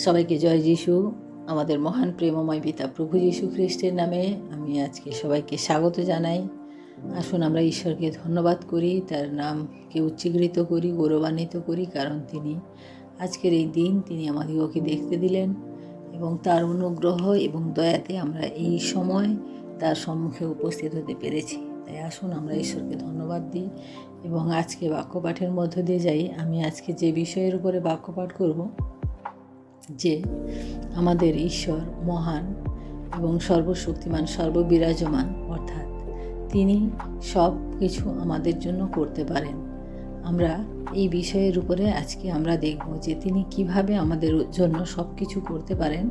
সবাইকে জয় যিশু। আমাদের মহান প্রেমময় পিতা প্রভু যীশু খ্রিস্টের নামে আমি আজকে সবাইকে স্বাগত জানাই। আসুন আমরা ঈশ্বরকে ধন্যবাদ করি, তার নামকে উচ্চীকৃত করি, গৌরবান্বিত করি, কারণ তিনি আজকের এই দিন তিনি আমাদিগকে দেখতে দিলেন এবং তার অনুগ্রহ এবং দয়াতে আমরা এই সময় তার সম্মুখে উপস্থিত হতে পেরেছি। তাই আসুন আমরা ঈশ্বরকে ধন্যবাদ দিই এবং আজকে বাক্যপাঠের মধ্য দিয়ে যাই। আমি আজকে যে বিষয়ের উপরে বাক্যপাঠ করব, যে আমাদের ঈশ্বর মহান এবং সর্বশক্তিমান, সর্ববিরাজমান, অর্থাৎ তিনি সব কিছু আমাদের জন্য করতে পারেন। আমরা এই বিষয়ের উপরে আজকে আমরা দেখব যে তিনি কিভাবে আমাদের জন্য সব কিছু করতে পারেন।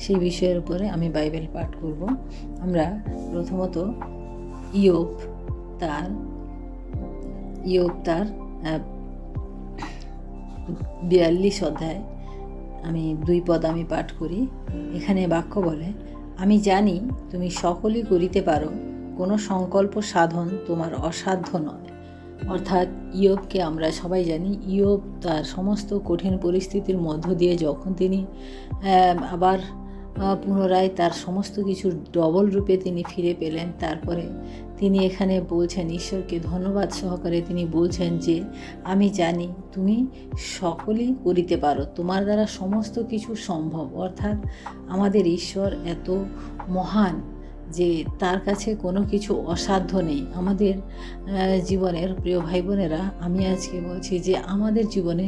সেই বিষয়ের উপরে আমি বাইবেল পাঠ করব। আমরা প্রথমত ইয়োব তার 42 অধ্যায় আমি 2 পদ আমি পাঠ করি। এখানে বাক্য বলে, আমি জানি তুমি সকলই করিতে পারো, কোনো সংকল্প সাধন তোমার অসাধ্য নয়। অর্থাৎ ইয়োবকে আমরা সবাই জানি, ইয়োব তার সমস্ত কঠিন পরিস্থিতির মধ্য দিয়ে যখন তিনি আবার পুনরায় তার সমস্ত কিছু ডবল রূপে তিনি ফিরে পেলেন, তারপরে তিনি এখানে বলছেন, ঈশ্বরকে ধন্যবাদ সহকারে তিনি বলছেন যে আমি জানি তুমি সকলই করিতে পারো, তোমার দ্বারা সমস্ত কিছু সম্ভব। অর্থাৎ আমাদের ঈশ্বর এত মহান যে তার কাছে কোনো কিছু অসাধ্য নেই। আমাদের জীবনের প্রিয় ভাই বোনেরা, আমি আজকে বলছি যে আমাদের জীবনে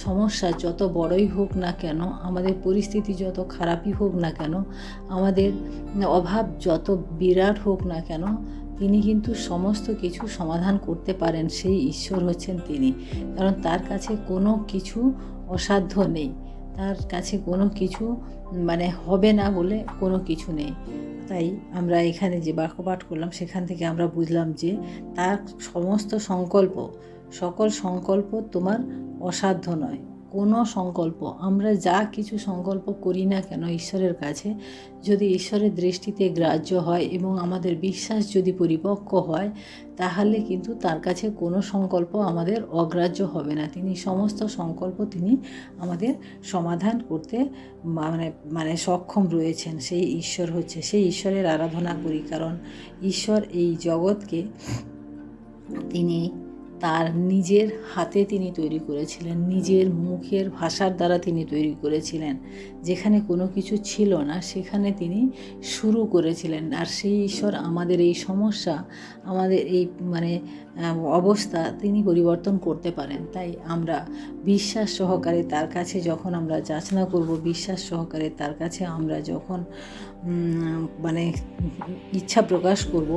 সমস্যা যত বড়ই হোক না কেন, আমাদের পরিস্থিতি যত খারাপই হোক না কেন, আমাদের অভাব যত বিরাট হোক না কেন, তিনি কিন্তু সমস্ত কিছু সমাধান করতে পারেন। সেই ঈশ্বর হচ্ছেন তিনি, কারণ তার কাছে কোনো কিছু অসাধ্য নেই, তার কাছে কোনো কিছু হবে না বলে কোনো কিছু নেই। তাই আমরা এখানে যে বাক্য পাঠ করলাম সেখান থেকে আমরা বুঝলাম যে তার সমস্ত সকল সংকল্প তোমার অসাধ্য নয়। কোনো সংকল্প, আমরা যা কিছু সংকল্প করি না কেন ঈশ্বরের কাছে, যদি ঈশ্বরের দৃষ্টিতে গ্রাহ্য হয় এবং আমাদের বিশ্বাস যদি পরিপক্ক হয়, তাহলে কিন্তু তার কাছে কোনো সংকল্প আমাদের অগ্রাহ্য হবে না। তিনি সমস্ত সংকল্প তিনি আমাদের সমাধান করতে সক্ষম রয়েছেন। সেই ঈশ্বরের আরাধনা করি, কারণ ঈশ্বর এই জগৎকে তিনি তার নিজের হাতে তিনি তৈরি করেছিলেন, নিজের মুখের ভাষার দ্বারা তিনি তৈরি করেছিলেন। যেখানে কোনো কিছু ছিল না সেখানে তিনি শুরু করেছিলেন। আর সেই ঈশ্বর আমাদের এই সমস্যা, আমাদের এই অবস্থা তিনি পরিবর্তন করতে পারেন। তাই আমরা বিশ্বাস সহকারে তার কাছে যখন আমরা যাচনা করব, বিশ্বাস সহকারে তার কাছে আমরা যখন ইচ্ছা প্রকাশ করব,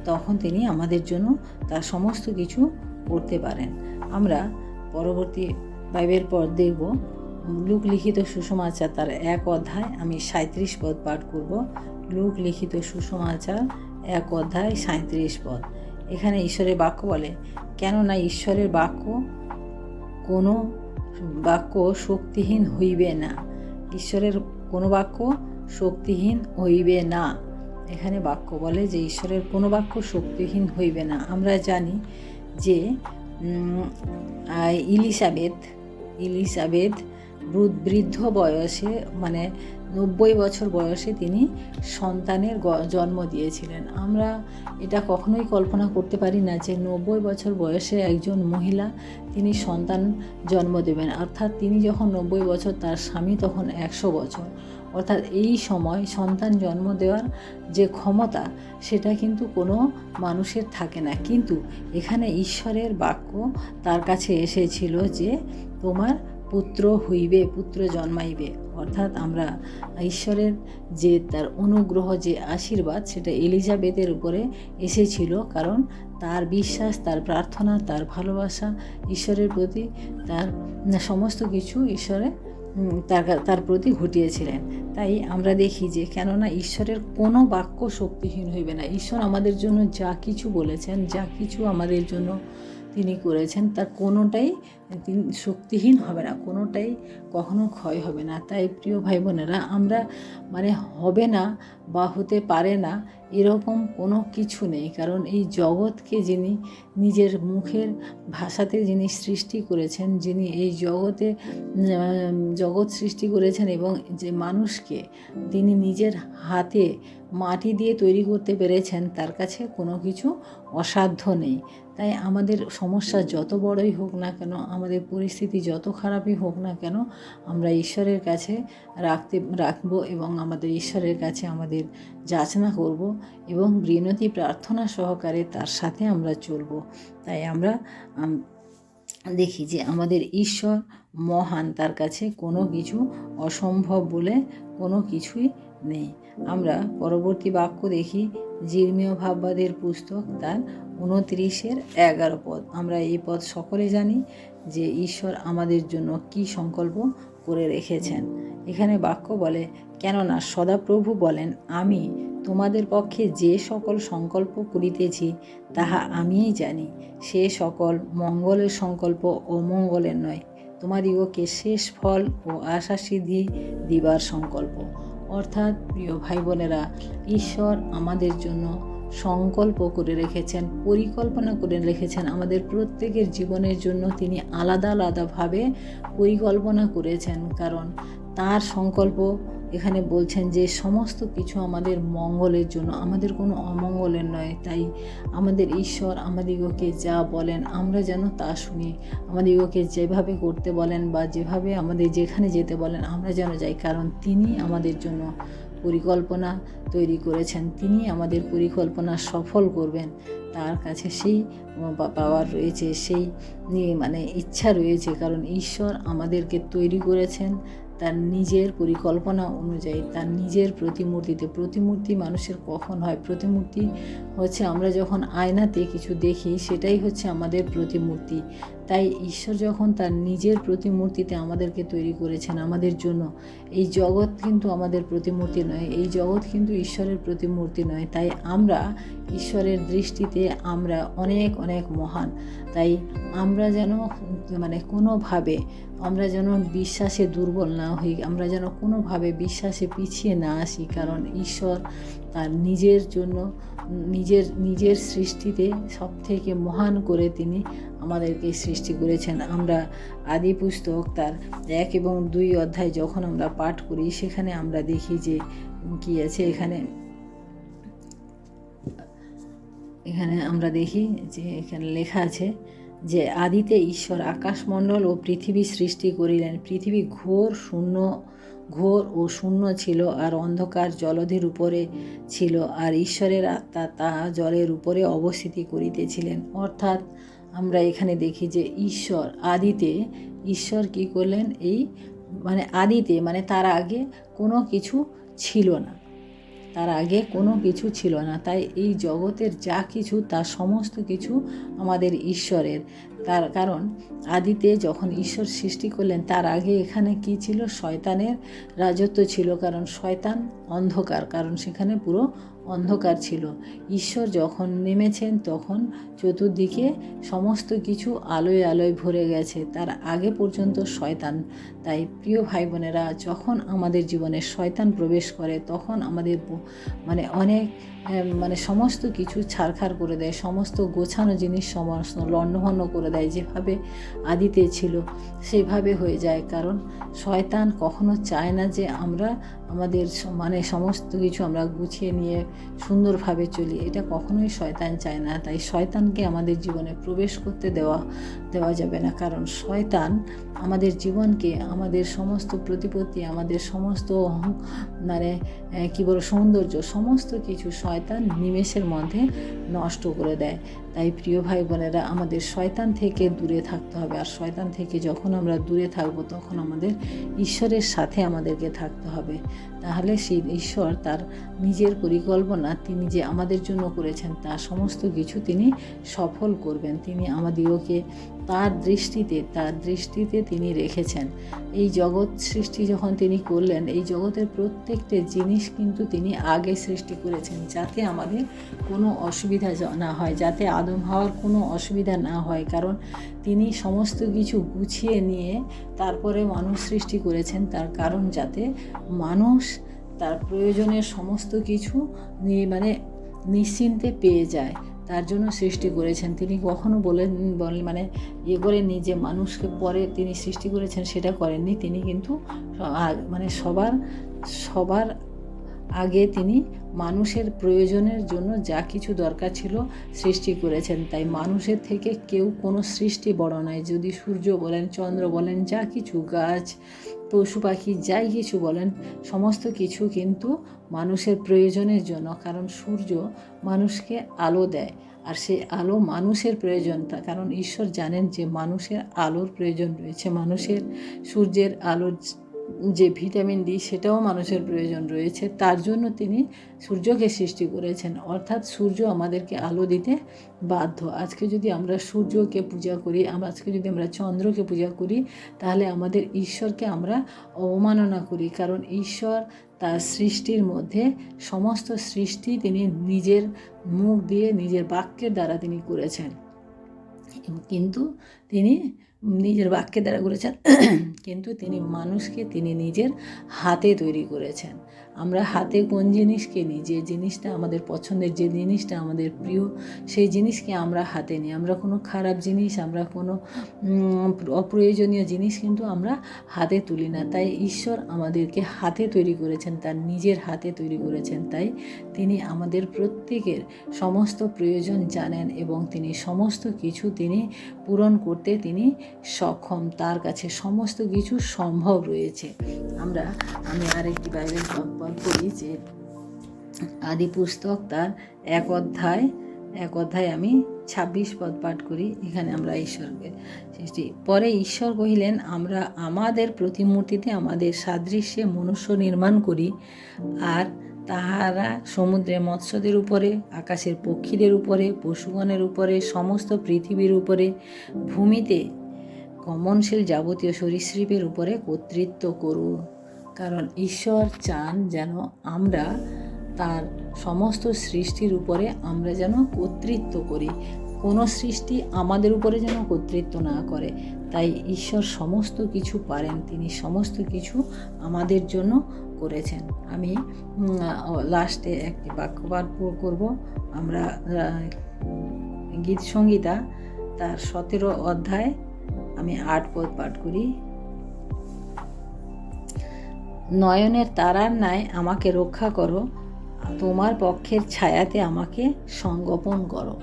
তখন তিনি আমাদের জন্য তার সমস্ত কিছু করতে পারেন। আমরা পরবর্তী বাইবেল পদ দেখব, লুক লিখিত সুসমাচার তার 1 অধ্যায় আমি 37 পদ পাঠ করব। লুক লিখিত সুসমাচার 1 অধ্যায় 37 পদ। এখানে ঈশ্বরের বাক্য বলে, কেননা ঈশ্বরের কোনো বাক্য শক্তিহীন হইবে না। ঈশ্বরের কোনো বাক্য শক্তিহীন হইবে না। এখানে বাক্য বলে যে ঈশ্বরের কোনো বাক্য শক্তিহীন হইবে না। আমরা জানি যে ইলিসাবেথ বৃদ্ধ বয়সে 90 বছর বয়সে তিনি সন্তানের জন্ম দিয়েছিলেন। আমরা এটা কখনোই কল্পনা করতে পারি না যে 90 বছর বয়সে একজন মহিলা তিনি সন্তান জন্ম দেবেন। অর্থাৎ তিনি যখন 90 বছর, তার স্বামী তখন 100 বছর। অর্থাৎ এই সময় সন্তান জন্ম দেওয়ার যে ক্ষমতা, সেটা কিন্তু কোনো মানুষের থাকে না। কিন্তু এখানে ঈশ্বরের বাক্য তার কাছে এসেছিল যে তোমার পুত্র হইবে, পুত্র জন্মাইবে। অর্থাৎ আমরা ঈশ্বরের যে তার অনুগ্রহ, যে আশীর্বাদ, সেটা এলিজাবেথের উপরে এসেছিল, কারণ তার বিশ্বাস, তার প্রার্থনা, তার ভালোবাসা ঈশ্বরের প্রতি, তার সমস্ত কিছু ঈশ্বরে তার প্রতি ঘটিয়েছিলেন। তাই আমরা দেখি যে কেননা ঈশ্বরের কোনো বাক্য শক্তিহীন হইবে না। ঈশ্বর আমাদের জন্য যা কিছু বলেছেন, যা কিছু আমাদের জন্য তিনি করেছেন, তার কোনোটাই তিনি শক্তিহীন হবে না, কোনোটাই কখনো ক্ষয় হবে না। তাই প্রিয় ভাই বোনেরা, আমরা হবে না বা হতে পারে না এরকম কোনো কিছু নেই। কারণ এই জগৎকে যিনি নিজের মুখের ভাষাতে যিনি সৃষ্টি করেছেন, যিনি এই জগৎ সৃষ্টি করেছেন এবং যে মানুষকে তিনি নিজের হাতে মাটি দিয়ে তৈরি করতে পেরেছেন, তার কাছে কোনো কিছু অসাধ্য নেই। তাই আমাদের সমস্যা যত বড়ই হোক না কেন, আমাদের পরিস্থিতি যত খারাপই হোক না কেন, আমরা ঈশ্বরের কাছে রাখবো এবং আমাদের ঈশ্বরের কাছে আমাদের যাচনা করব এবং বিনতি প্রার্থনা সহকারে তার সাথে আমরা চলব। তাই আমরা দেখি যে আমাদের ঈশ্বর মহান, তার কাছে কোনো কিছু অসম্ভব বলে কোনো কিছুই নেই। আমরা পরবর্তী বাক্য দেখি, জির্মীয় ভাববাদের পুস্তক তার 29:11 পদ। আমরা এই পদ সকলে জানি যে ঈশ্বর আমাদের জন্য কি সংকল্প করে রেখেছেন। এখানে বাক্য বলে, কেননা সদাপ্রভু বলেন, আমি তোমাদের পক্ষে যে সকল সংকল্প করিতেছি তাহা আমিই জানি, সে সকল মঙ্গলের সংকল্প অমঙ্গলের নয়, তোমাদিগকে শেষ ফল ও আশা সিদ্ধি দিবার সংকল্প। অর্থাৎ প্রিয় ভাই বোনেরা, ঈশ্বর আমাদের জন্য সংকল্প করে রেখেছেন, পরিকল্পনা করে রেখেছেন। আমাদের প্রত্যেকের জীবনের জন্য তিনি আলাদা আলাদাভাবে পরিকল্পনা করেছেন, কারণ তার সংকল্প এখানে বলছেন যে সমস্ত কিছু আমাদের মঙ্গলের জন্য, আমাদের কোনো অমঙ্গলের নয়। তাই আমাদের ঈশ্বর আমাদিগকে যা বলেন আমরা যেন তা শুনি, আমাদিগকে যেভাবে করতে বলেন বা যেভাবে আমাদের যেখানে যেতে বলেন আমরা যেন যাই, কারণ তিনি আমাদের জন্য পরিকল্পনা তৈরি করেছেন, তিনি আমাদের পরিকল্পনা সফল করবেন। তার কাছে সেই পাওয়ার রয়েছে, সেই ইচ্ছা রয়েছে, কারণ ঈশ্বর আমাদেরকে তৈরি করেছেন তার নিজের পরিকল্পনা অনুযায়ী, তার নিজের প্রতিমূর্তিতে। প্রতিমূর্তি মানুষের কখন হয়? প্রতিমূর্তি হচ্ছে আমরা যখন আয়নাতে কিছু দেখি, সেটাই হচ্ছে আমাদের প্রতিমূর্তি। তাই ঈশ্বর যখন তার নিজের প্রতিমূর্তিতে আমাদেরকে তৈরি করেছেন আমাদের জন্য, এই জগৎ কিন্তু আমাদের প্রতিমূর্তি নয়, এই জগৎ কিন্তু ঈশ্বরের প্রতিমূর্তি নয়। তাই আমরা ঈশ্বরের দৃষ্টিতে আমরা অনেক অনেক মহান। তাই আমরা যেন কোনোভাবে আমরা যেন বিশ্বাসে দুর্বল না হই, আমরা যেন কোনোভাবে বিশ্বাসে পিছিয়ে না আসি, কারণ ঈশ্বর তার নিজের জন্য নিজের সৃষ্টিতে সবথেকে মহান করে তিনি আমাদেরকে সৃষ্টি করেছেন। আমরা আদি পুস্তক তার 1 এবং 2 অধ্যায় যখন আমরা পাঠ করি, সেখানে আমরা দেখি যে কি আছে। এখানে আমরা দেখি যে এখানে লেখা আছে যে আদিতে ঈশ্বর আকাশমণ্ডল ও পৃথিবী সৃষ্টি করিলেন। পৃথিবী ঘোর ও শূন্য ছিল, আর অন্ধকার জলধির উপরে ছিল, আর ঈশ্বরের আত্মা তাহা জলের উপরে অবস্থিতি করিতেছিলেন। অর্থাৎ আমরা এখানে দেখি যে আদিতে ঈশ্বর কি করলেন, আদিতে তার আগে কোনো কিছু ছিল না, তার আগে কোনো কিছু ছিল না। তাই এই জগতের যা কিছু তা সমস্ত কিছু আমাদের ঈশ্বরের। তার কারণ আদিতে যখন ঈশ্বর সৃষ্টি করলেন, তার আগে এখানে কি ছিল? শয়তানের রাজত্ব ছিল, কারণ শয়তান অন্ধকার, কারণ সেখানে পুরো অন্ধকার ছিল। ঈশ্বর যখন নেমেছেন তখন চতুর্দিকে সমস্ত কিছু আলোয় আলোয় ভরে গেছে, তার আগে পর্যন্ত শয়তান। তাই প্রিয় ভাই বোনেরা, যখন আমাদের জীবনে শয়তান প্রবেশ করে তখন আমাদের অনেক সমস্ত কিছু ছারখার করে দেয়, সমস্ত গোছানো জিনিস সমস্ত লণ্ডভণ্ড করে দেয়। যেভাবে আদিতে ছিল সেভাবে হয়ে যায়, কারণ শয়তান কখনো চায় না যে আমরা আমাদের সমস্ত কিছু আমরা গুছিয়ে নিয়ে সুন্দরভাবে চলি, এটা কখনোই শয়তান চায় না। তাই শয়তানকে আমাদের জীবনে প্রবেশ করতে দেওয়া যাবে না, কারণ শয়তান আমাদের জীবনকে, আমাদের সমস্ত প্রতিপত্তি, আমাদের সমস্ত সৌন্দর্য, সমস্ত কিছু শয়তান নিমেষের মধ্যে নষ্ট করে দেয়। তাই প্রিয় ভাই বোনেরা, আমাদের শয়তান থেকে দূরে থাকতে হবে। আর শয়তান থেকে যখন আমরা দূরে থাকবো, তখন আমাদের ঈশ্বরের সাথে আমাদেরকে থাকতে হবে। তাহলে সেই ঈশ্বর তার নিজের পরিকল্পনা তিনি যে আমাদের জন্য করেছেন, তা সমস্ত কিছু তিনি সফল করবেন। তিনি আমাদিগকে তার দৃষ্টিতে তিনি রেখেছেন। এই জগৎ সৃষ্টি যখন তিনি করলেন, এই জগতের প্রত্যেকটা জিনিস কিন্তু তিনি আগে সৃষ্টি করেছেন, যাতে আমাদের কোনো অসুবিধা না হয়, যাতে আদম হাওয়ার কোনো অসুবিধা না হয়। কারণ তিনি সমস্ত কিছু গুছিয়ে নিয়ে তারপরে মানুষ সৃষ্টি করেছেন, তার কারণ যাতে মানুষ তার প্রয়োজনের সমস্ত কিছু নিশ্চিন্তে পেয়ে যায়, তার জন্য সৃষ্টি করেছেন। তিনি কখনো বলেন করেননি যে মানুষকে পরে তিনি সৃষ্টি করেছেন সেটা করেননি। তিনি কিন্তু সবার আগে তিনি মানুষের প্রয়োজনের জন্য যা কিছু দরকার ছিল সৃষ্টি করেছেন। তাই মানুষের থেকে কেউ কোনো সৃষ্টি বড় নয়। যদি সূর্য বলেন, চন্দ্র বলেন, যা কিছু গাছ, পশু পাখি, যাই কিছু বলেন, সমস্ত কিছু কিন্তু মানুষের প্রয়োজনের জন্য। কারণ সূর্য মানুষকে আলো দেয়, আর সেই আলো মানুষের প্রয়োজন। কারণ ঈশ্বর জানেন যে মানুষের আলোর প্রয়োজন রয়েছে, মানুষের সূর্যের আলোর যে ভিটামিন ডি সেটাও মানুষের প্রয়োজন রয়েছে। তার জন্য তিনি সূর্যকে সৃষ্টি করেছেন, অর্থাৎ সূর্য আমাদেরকে আলো দিতে বাধ্য। আজকে যদি আমরা সূর্যকে পূজা করি, আজকে যদি আমরা চন্দ্রকে পূজা করি, তাহলে আমাদের ঈশ্বরকে আমরা অবমাননা করি। কারণ ঈশ্বর তার সৃষ্টির মধ্যে সমস্ত সৃষ্টি তিনি নিজের মুখ দিয়ে, নিজের বাক্যের দ্বারা তিনি করেছেন, কিন্তু তিনি নিজের বাক্যের দ্বারা করেছেন কিন্তু তিনি মানুষকে তিনি নিজের হাতে তৈরি করেছেন। আমরা হাতে কোন জিনিসকে নিই? যে জিনিসটা আমাদের পছন্দের, যে জিনিসটা আমাদের প্রিয়, সেই জিনিসকে আমরা হাতে নিই। আমরা কোনো খারাপ জিনিস, আমরা কোনো অপ্রয়োজনীয় জিনিস কিন্তু আমরা হাতে তুলি না। তাই ঈশ্বর আমাদেরকে হাতে তৈরি করেছেন, তার নিজের হাতে তৈরি করেছেন। তাই তিনি আমাদের প্রত্যেকের সমস্ত প্রয়োজন জানেন এবং তিনি সমস্ত কিছু তিনি পূরণ করতে তিনি সক্ষম। তার কাছে সমস্ত কিছু সম্ভব রয়েছে। আমি আরেকটি বাইবেল পদ পড়ি, যে আদি পুস্তক তার এক অধ্যায় আমি 26 পদ পাঠ করি। এখানে আমরা ঈশ্বরকে সৃষ্টি। পরে ঈশ্বর কহিলেন, আমরা আমাদের প্রতিমূর্তিতে আমাদের সাদৃশ্যে মনুষ্য নির্মাণ করি, আর তাহারা সমুদ্রের মৎস্যদের উপরে, আকাশের পক্ষীদের উপরে, পশুগণের উপরে, সমস্ত পৃথিবীর উপরে, ভূমিতে গমনশীল যাবতীয় সরীসৃপের উপরে কর্তৃত্ব করুন। কারণ ঈশ্বর চান যেন আমরা তার সমস্ত সৃষ্টির উপরে আমরা যেন কর্তৃত্ব করি, কোনো সৃষ্টি আমাদের উপরে যেন কর্তৃত্ব না করে। তাই ঈশ্বর সমস্ত কিছু পারেন, তিনি সমস্ত কিছু আমাদের জন্য করেছেন। আমি লাস্টে একটি বাক্য পাঠ করব। আমরা গীত সংহিতা তার 17 অধ্যায় আমি 8 পদ পাঠ করি। নয়নের তারার ন্যায় আমাকে রক্ষা করো, তোমার পক্ষের ছায়াতে আমাকে সংগোপন করো।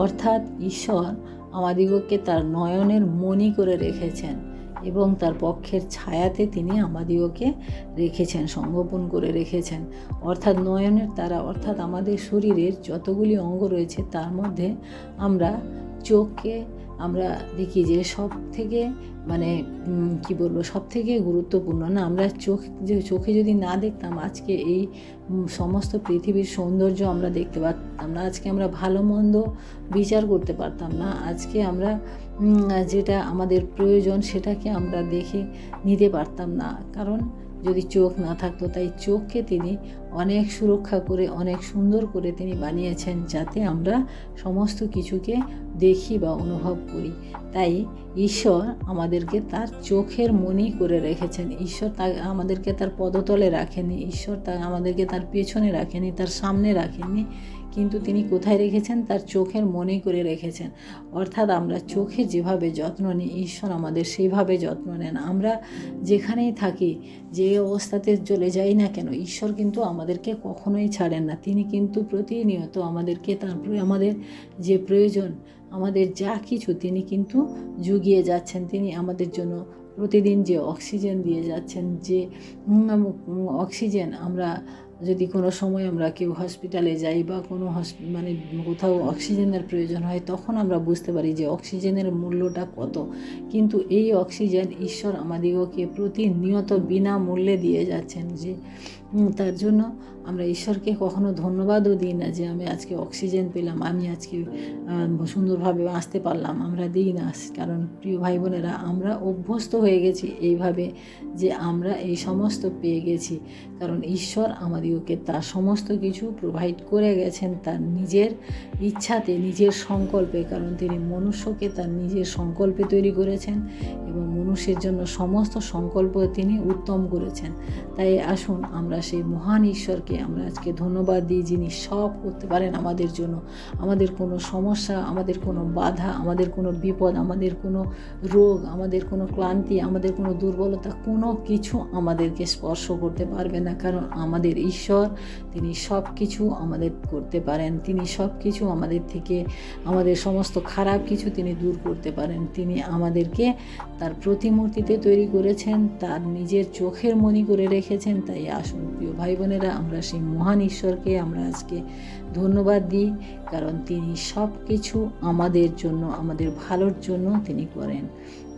অর্থাৎ ঈশ্বর আমাদিগকে তার নয়নের মণি করে রেখেছেন এবং তার পক্ষের ছায়াতে তিনি আমাদিগকে রেখেছেন, সংগোপন করে রেখেছেন। অর্থাৎ নয়নের তারা, অর্থাৎ আমাদের শরীরের যতগুলি অঙ্গ রয়েছে তার মধ্যে আমরা চোখকে আমরা দেখি যে সব থেকে সব থেকে গুরুত্বপূর্ণ না। আমরা চোখে যদি না দেখতাম, আজকে এই সমস্ত পৃথিবীর সৌন্দর্য আমরা দেখতে পারতাম না, আজকে আমরা ভালো মন্দ বিচার করতে পারতাম না, আজকে আমরা যেটা আমাদের প্রয়োজন সেটাকে আমরা দেখে নিতে পারতাম না, কারণ যদি চোখ না থাকতো। তাই চোখকে তিনি অনেক সুরক্ষা করে, অনেক সুন্দর করে তিনি বানিয়েছেন, যাতে আমরা সমস্ত কিছুকে দেখি বা অনুভব করি। তাই ঈশ্বর আমাদেরকে তার চোখের মণি করে রেখেছেন। ঈশ্বর আমাদেরকে তার পদতলে রাখেনি, ঈশ্বর আমাদেরকে তার পেছনে রাখেনি, তার সামনে রাখেনি, কিন্তু তিনি কোথায় রেখেছেন? তার চোখের মণি করে রেখেছেন। অর্থাৎ আমরা চোখের যেভাবে যত্ন নিই, ঈশ্বর আমাদের সেইভাবে যত্ন নেন। আমরা যেখানেই থাকি, যে অবস্থাতে চলে যাই না কেন, ঈশ্বর কিন্তু আমাদেরকে কখনোই ছাড়েন না। তিনি কিন্তু প্রতিনিয়ত আমাদেরকে আমাদের যে প্রয়োজন, আমাদের যা কিছু তিনি কিন্তু জুগিয়ে যাচ্ছেন। তিনি আমাদের জন্য প্রতিদিন যে অক্সিজেন দিয়ে যাচ্ছেন, যে অক্সিজেন আমরা যদি কোনো সময় আমরা কেউ হসপিটালে যাই বা কোনো মানে কোথাও অক্সিজেনের প্রয়োজন হয়, তখন আমরা বুঝতে পারি যে অক্সিজেনের মূল্যটা কত। কিন্তু এই অক্সিজেন ঈশ্বর আমাদিগকে প্রতিনিয়ত বিনামূল্যে দিয়ে যাচ্ছেন, যে তার জন্য আমরা ঈশ্বরকে কখনো ধন্যবাদও দিই না যে আমি আজকে অক্সিজেন পেলাম, আমি আজকে সুন্দরভাবে বাঁচতে পারলাম, আমরা দিই না। কারণ প্রিয় ভাই বোনেরা, আমরা অভ্যস্ত হয়ে গেছি এইভাবে যে আমরা এই সমস্ত পেয়ে গেছি, কারণ ঈশ্বর আমাদিগকে তার সমস্ত কিছু প্রোভাইড করে গেছেন তার নিজের ইচ্ছাতে, নিজের সংকল্পে। কারণ তিনি মনুষ্যকে তার নিজের সংকল্পে তৈরি করেছেন এবং মনুষ্যের জন্য সমস্ত সংকল্প তিনি উত্তম করেছেন। তাই আসুন আমরা সেই মহান ঈশ্বরকে আমরা আজকে ধন্যবাদ দিই, যিনি সব করতে পারেন আমাদের জন্য। আমাদের কোনো সমস্যা, আমাদের কোনো বাধা, আমাদের কোনো বিপদ, আমাদের কোনো রোগ, আমাদের কোনো ক্লান্তি, আমাদের কোনো দুর্বলতা, কোনো কিছু আমাদেরকে স্পর্শ করতে পারবে না। কারণ আমাদের ঈশ্বর, তিনি সব কিছু আমাদের করতে পারেন। তিনি সব কিছু আমাদের থেকে, আমাদের সমস্ত খারাপ কিছু তিনি দূর করতে পারেন। তিনি আমাদেরকে তার প্রতিমূর্তিতে তৈরি করেছেন, তার নিজের চোখের মণি করে রেখেছেন। তাই আসুন প্রিয় ভাই বোনেরা, আমরা সেই মহান ঈশ্বরকে আমরা আজকে ধন্যবাদ দিই, কারণ তিনি সব কিছু আমাদের জন্য, আমাদের ভালোর জন্য তিনি করেন।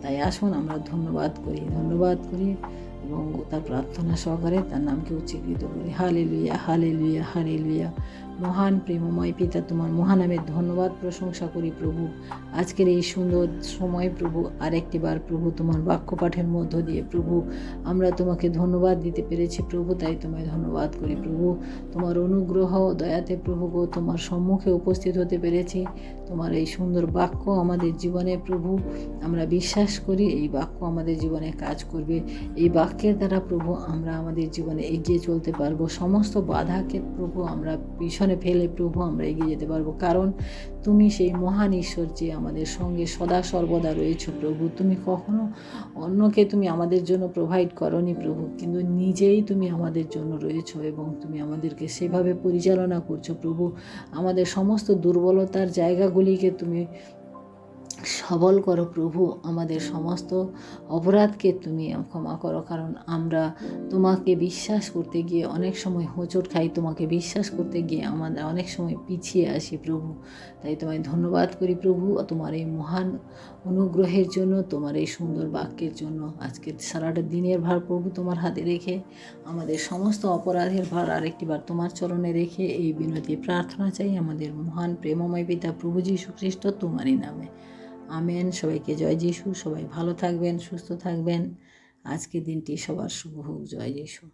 তাই আসুন আমরা ধন্যবাদ করি এবং তার প্রার্থনা সহকারে তার নামকে উচ্চীকৃত করি। Hallelujah, hallelujah, hallelujah. মহান প্রেমময় পিতা, তোমার মহানামের ধন্যবাদ প্রশংসা করি প্রভু। আজকের এই সুন্দর সময় প্রভু, আরেকটি বার প্রভু তোমার বাক্য পাঠের মধ্য দিয়ে প্রভু আমরা তোমাকে ধন্যবাদ দিতে পেরেছি প্রভু। তাই তোমায় ধন্যবাদ করি প্রভু। তোমার অনুগ্রহ দয়াতে প্রভু গো তোমার সম্মুখে উপস্থিত হতে পেরেছি। তোমার এই সুন্দর বাক্য আমাদের জীবনে প্রভু আমরা বিশ্বাস করি, এই বাক্য আমাদের জীবনে কাজ করবে। এই বাক্যের দ্বারা প্রভু আমরা আমাদের জীবনে এগিয়ে চলতে পারবো। সমস্ত বাধাকে প্রভু আমরা পিছনে ফেলে প্রভু আমরা এগিয়ে যেতে পারবো, কারণ তুমি সেই মহান ঈশ্বর যে আমাদের সঙ্গে সদা সর্বদা রয়েছো প্রভু। তুমি কখনো অন্যকে তুমি আমাদের জন্য প্রোভাইড করনি প্রভু, কিন্তু নিজেই তুমি আমাদের জন্য রয়েছো এবং তুমি আমাদেরকে সেভাবে পরিচালনা করছো প্রভু। আমাদের সমস্ত দুর্বলতার জায়গাগুলিকে তুমি সবল করো প্রভু। আমাদের সমস্ত অপরাধকে তুমি ক্ষমা করো, কারণ আমরা তোমাকে বিশ্বাস করতে গিয়ে অনেক সময় হোঁচট খাই, তোমাকে বিশ্বাস করতে গিয়ে আমরা অনেক সময় পিছিয়ে আসি প্রভু। তাই তোমায় ধন্যবাদ করি প্রভু, তোমার এই মহান অনুগ্রহের জন্য, তোমার এই সুন্দর বাক্যের জন্য। আজকের সারাটা দিনের ভার প্রভু তোমার হাতে রেখে, আমাদের সমস্ত অপরাধের ভার আরেকটি বার তোমার চরণে রেখে এই বিনতি প্রার্থনা চাই আমাদের মহান প্রেমময় পিতা প্রভু যীশু খ্রিস্ট তোমারই নামে। আমেন। সবাইকে জয় যিশু। সবাই ভালো থাকবেন, সুস্থ থাকবেন। আজকের দিনটি সবার শুভ হোক। জয় যিশু।